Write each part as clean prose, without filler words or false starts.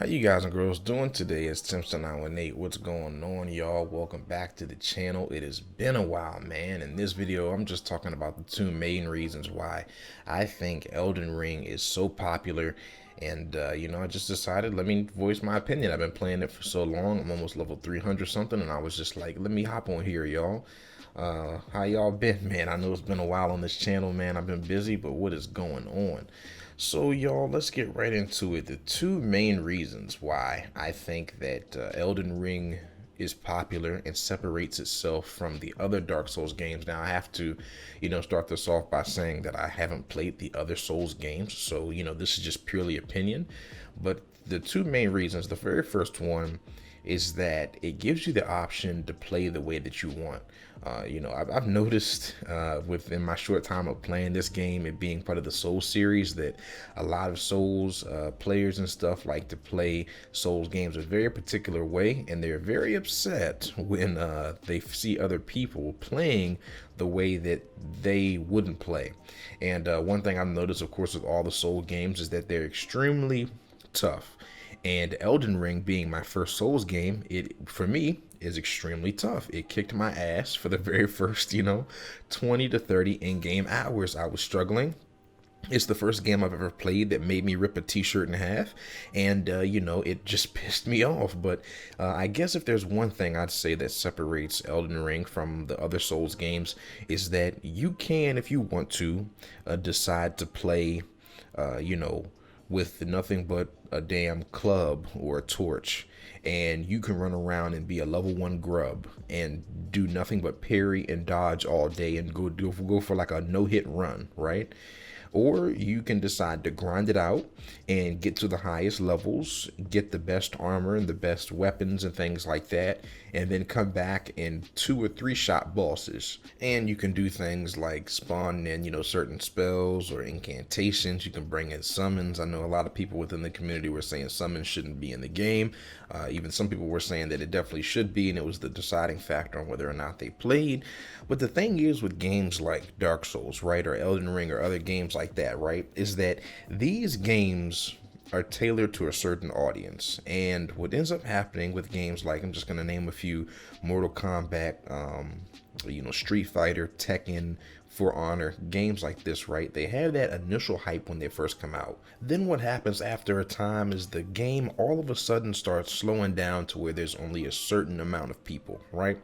How you guys and girls doing today? It's Timson918. What's going on, y'all? Welcome back to the channel. It has been a while, man. In this video, I'm just talking about the two main reasons why I think Elden Ring is so popular. And, I just decided, let me voice my opinion. I've been playing it for so long. I'm almost level 300 something. And I was just like, let me hop on here, y'all. How y'all been, man? I know it's been a while on this channel, man. I've been busy, but what is going on? So, y'all, let's get right into it. The two main reasons why I think that Elden Ring is popular and separates itself from the other Dark Souls games. Now, I have to, start this off by saying that I haven't played the other Souls games, so, this is just purely opinion. But the two main reasons, the very first one is that it gives you the option to play the way that you want. I've noticed within my short time of playing this game, it being part of the Souls series, that a lot of Souls players and stuff like to play Souls games a very particular way, and they're very upset when they see other people playing the way that they wouldn't play. And one thing I've noticed, of course, with all the Soul games is that they're extremely tough. And Elden Ring being my first Souls game, it for me is extremely tough. It kicked my ass for the very first, 20 to 30 in-game hours. I was struggling. It's the first game I've ever played that made me rip a t-shirt in half, and it just pissed me off. But I guess if there's one thing I'd say that separates Elden Ring from the other Souls games is that you can, if you want to, decide to play, with nothing but a damn club or a torch, and you can run around and be a level 1 grub and do nothing but parry and dodge all day and go for like a no-hit run, right? Or you can decide to grind it out and get to the highest levels, get the best armor and the best weapons and things like that, and then come back and 2 or 3 shot bosses. And you can do things like spawn in, certain spells or incantations. You can bring in summons. I know a lot of people within the community were saying summons shouldn't be in the game. Even some people were saying that it definitely should be, and it was the deciding factor on whether or not they played. But the thing is with games like Dark Souls, right, or Elden Ring or other games like that, right, is that these games are tailored to a certain audience. And what ends up happening with games like, I'm just going to name a few: Mortal Kombat, Street Fighter, Tekken, For Honor, games like this, right? They have that initial hype when they first come out. Then what happens after a time is the game all of a sudden starts slowing down to where there's only a certain amount of people, right?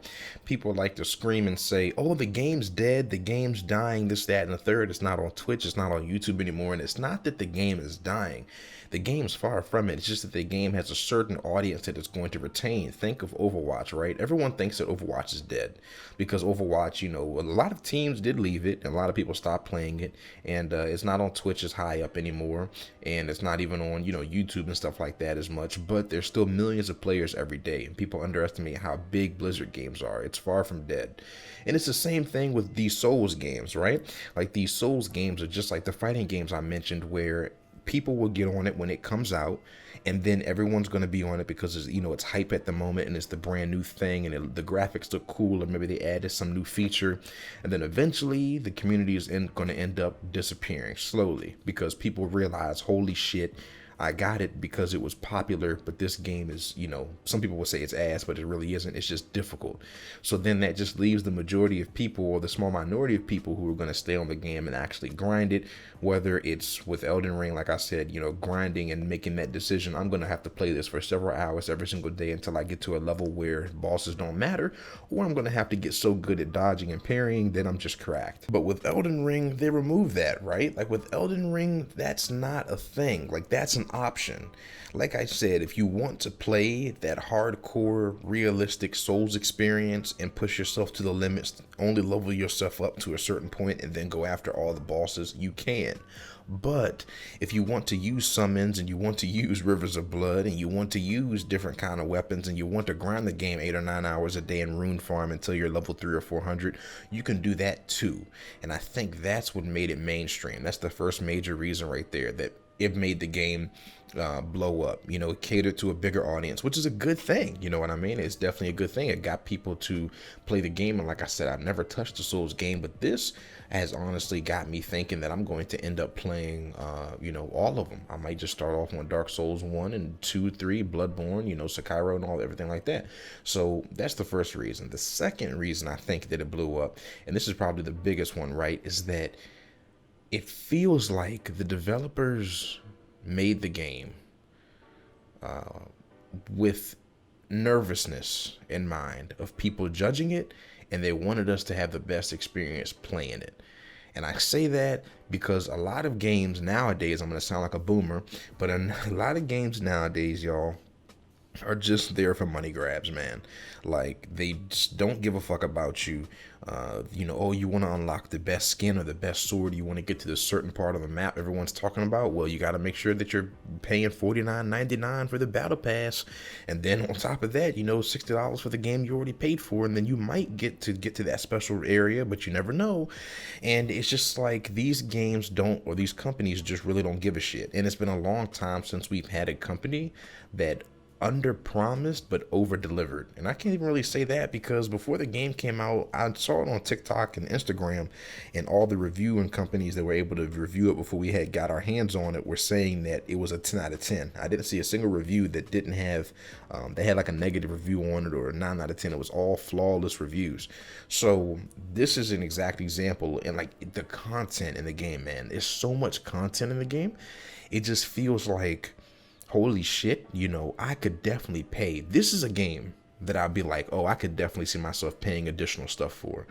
People like to scream and say, oh, the game's dead, the game's dying, this, that, and the third. It's not on Twitch, it's not on YouTube anymore. And it's not that the game is dying. The game's far from it. It's just that the game has a certain audience that it's going to retain. Think of Overwatch, right? Everyone thinks that Overwatch is dead because Overwatch, a lot of teams did leave it, and a lot of people stopped playing it, and it's not on Twitch as high up anymore, and it's not even on, YouTube and stuff like that as much, but there's still millions of players every day, and people underestimate how big Blizzard games are. It's far from dead. And it's the same thing with these Souls games, right? Like, these Souls games are just like the fighting games I mentioned, where people will get on it when it comes out, and then everyone's going to be on it because it's hype at the moment, and it's the brand new thing, and the graphics look cool, or maybe they added some new feature, and then eventually the community is going to end up disappearing slowly because people realize, holy shit, I got it because it was popular, but this game is, some people will say it's ass, but it really isn't. It's just difficult. So then that just leaves the majority of people, or the small minority of people, who are going to stay on the game and actually grind it, whether it's with Elden Ring, like I said, grinding and making that decision. I'm going to have to play this for several hours every single day until I get to a level where bosses don't matter, or I'm going to have to get so good at dodging and parrying that I'm just cracked. But with Elden Ring, they remove that, right? Like, with Elden Ring, that's not a thing. Like, that's an option. Like I said, if you want to play that hardcore, realistic Souls experience and push yourself to the limits, only level yourself up to a certain point and then go after all the bosses, you can. But if you want to use summons, and you want to use rivers of blood, and you want to use different kind of weapons, and you want to grind the game 8 or 9 hours a day and rune farm until you're level 300 or 400, you can do that too. And I think that's what made it mainstream. That's the first major reason right there, that it made the game blow up. It catered to a bigger audience, which is a good thing. You know what I mean? It's definitely a good thing. It got people to play the game. And like I said, I've never touched a Souls game, but this has honestly got me thinking that I'm going to end up playing, all of them. I might just start off on Dark Souls 1 and 2, 3, Bloodborne, Sekiro and all everything like that. So that's the first reason. The second reason I think that it blew up, and this is probably the biggest one, right, is that it feels like the developers made the game with nervousness in mind of people judging it, and they wanted us to have the best experience playing it. And I say that because a lot of games nowadays, I'm going to sound like a boomer, but a lot of games nowadays, y'all, are just there for money grabs, man. Like, they just don't give a fuck about you. Oh, you want to unlock the best skin or the best sword. You want to get to this certain part of the map everyone's talking about. Well, you got to make sure that you're paying $49.99 for the battle pass. And then on top of that, $60 for the game you already paid for. And then you might get to that special area, but you never know. And it's just like these games don't, or these companies just really don't give a shit. And it's been a long time since we've had a company that under promised but over delivered. And I can't even really say that because before the game came out, I saw it on TikTok and Instagram, and all the reviewing companies that were able to review it before we had got our hands on it were saying that it was a 10 out of 10. I didn't see a single review that didn't have they had like a negative review on it or a 9 out of 10. It was all flawless reviews. So this is an exact example. And like the content in the game, man, there's so much content in the game. It just feels like, holy shit, I could definitely pay. This is a game that I'd be like, oh, I could definitely see myself paying additional stuff for.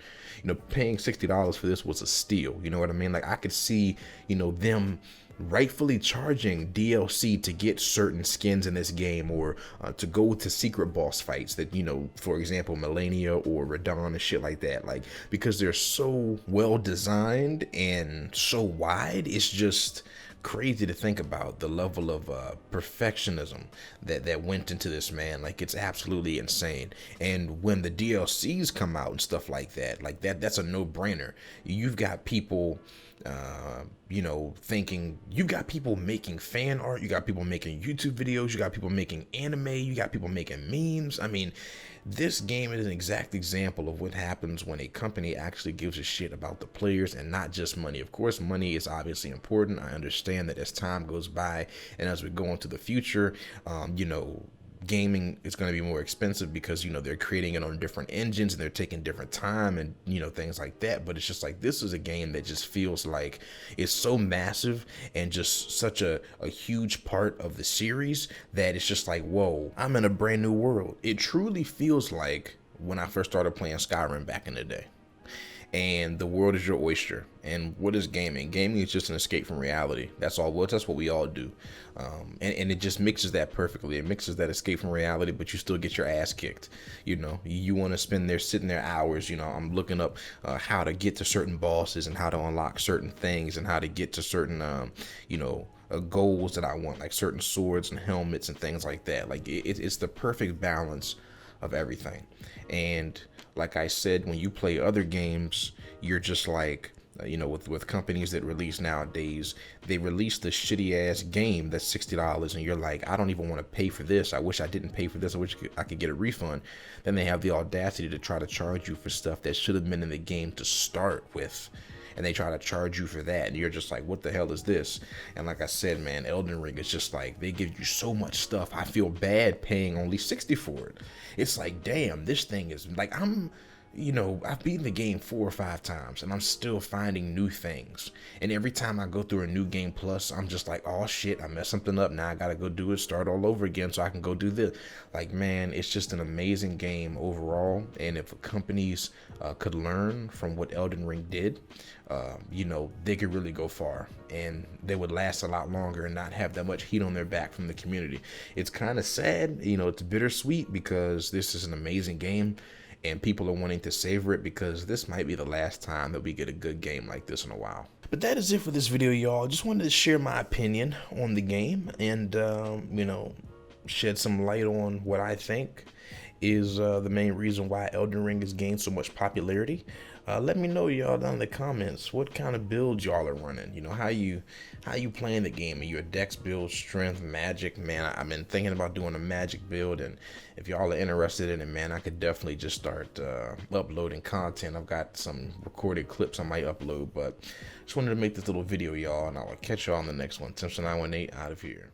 Paying $60 for this was a steal. You know what I mean? Like, I could see, them rightfully charging DLC to get certain skins in this game, or to go to secret boss fights that, for example, Melania or Radon and shit like that. Like, because they're so well designed and so wide, it's just crazy to think about the level of perfectionism that went into this, man. Like, it's absolutely insane. And when the DLCs come out and stuff like that's a no-brainer. You've got people thinking, you got people making fan art, you got people making YouTube videos, you got people making anime, you got people making memes. I mean, this game is an exact example of what happens when a company actually gives a shit about the players and not just money. Of course, money is obviously important. I understand that as time goes by and as we go into the future, gaming is going to be more expensive because they're creating it on different engines and they're taking different time and things like that. But it's just like, this is a game that just feels like it's so massive and just such a huge part of the series that it's just like, whoa, I'm in a brand new world. It truly feels like when I first started playing Skyrim back in the day. And the world is your oyster. And what is gaming? Gaming is just an escape from reality. That's all. Well, that's what we all do. And it just mixes that perfectly. It mixes that escape from reality, but you still get your ass kicked. You want to spend there sitting there hours. I'm looking up how to get to certain bosses and how to unlock certain things and how to get to certain, goals that I want, like certain swords and helmets and things like that. Like, it's the perfect balance of everything. And like I said, when you play other games, you're just like, with companies that release nowadays, they release the shitty ass game that's $60 and you're like, I don't even want to pay for this. I wish I didn't pay for this. I wish I could get a refund. Then they have the audacity to try to charge you for stuff that should have been in the game to start with. And they try to charge you for that, and you're just like, what the hell is this? And like I said, man, Elden Ring is just like, they give you so much stuff. I feel bad paying only $60 for it. It's like, damn, this thing is like, I've beaten the game 4 or 5 times and I'm still finding new things. And every time I go through a new game plus, I'm just like, oh shit, I messed something up. Now I gotta go do it, start all over again so I can go do this. Like, man, it's just an amazing game overall. And if companies could learn from what Elden Ring did, they could really go far and they would last a lot longer and not have that much heat on their back from the community. It's kind of sad, it's bittersweet because this is an amazing game. And people are wanting to savor it because this might be the last time that we get a good game like this in a while. But that is it for this video, y'all. Just wanted to share my opinion on the game and, shed some light on what I think is the main reason why Elden Ring has gained so much popularity. Let me know, y'all, down in the comments what kind of builds y'all are running. You know, how you playing the game. Are you a dex build, strength, magic? Man, I've been thinking about doing a magic build, and if y'all are interested in it, man, I could definitely just start uploading content. I've got some recorded clips I might upload, but just wanted to make this little video, y'all, and I'll catch y'all on the next one. Simpson918 out of here.